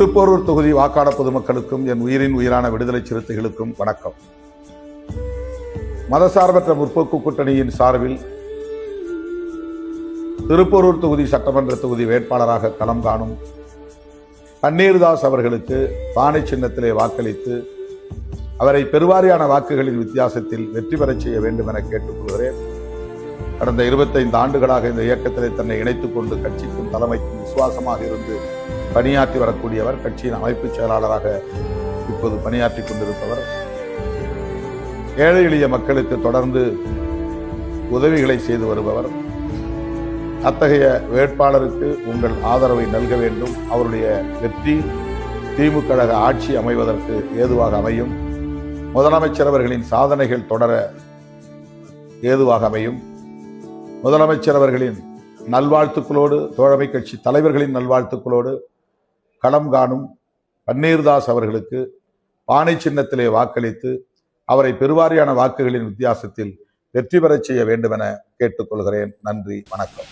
திருப்போரூர் தொகுதி வாக்காளர் பொதுமக்களுக்கும் என் உயிரின் உயிரான விடுதலை சிறுத்தைகளுக்கும் வணக்கம். மதசார்பற்ற முற்போக்கு கூட்டணியின் சார்பில் திருப்போரூர் தொகுதி சட்டமன்ற தொகுதி வேட்பாளராக களம் காணும் பன்னீர்தாஸ் அவர்களுக்கு பானை சின்னத்திலே வாக்களித்து அவரை பெருவாரியான வாக்குகளின் வித்தியாசத்தில் வெற்றி பெறச் செய்ய வேண்டும் என கேட்டுக்கொள்கிறேன். கடந்த 25 ஆண்டுகளாக இந்த இயக்கத்திலே தன்னை இணைத்துக் கொண்டு கட்சிக்கும் தலைமைக்கும் விசுவாசமாக இருந்து பணியாற்றி வரக்கூடியவர். கட்சியின் அமைப்பு செயலாளராக இப்போது பணியாற்றி கொண்டிருப்பவர். ஏழை எளிய மக்களுக்கு தொடர்ந்து உதவிகளை செய்து வருபவர். அத்தகைய வேட்பாளருக்கு உங்கள் ஆதரவை நல்க வேண்டும். அவருடைய வெற்றி திமுக கழக ஆட்சி அமைவதற்கு ஏதுவாக அமையும். முதலமைச்சர் அவர்களின் சாதனைகள் தொடர ஏதுவாக அமையும். முதலமைச்சர் அவர்களின் நல்வாழ்த்துக்களோடு, தோழமை கட்சி தலைவர்களின் நல்வாழ்த்துக்களோடு களம் காணும் பன்னீர்தாஸ் அவர்களுக்கு பானை சின்னத்திலே வாக்களித்து அவரை பெருவாரியான வாக்குகளின் வித்தியாசத்தில் வெற்றி பெறச் செய்ய வேண்டும் என கேட்டுக்கொள்கிறேன். நன்றி, வணக்கம்.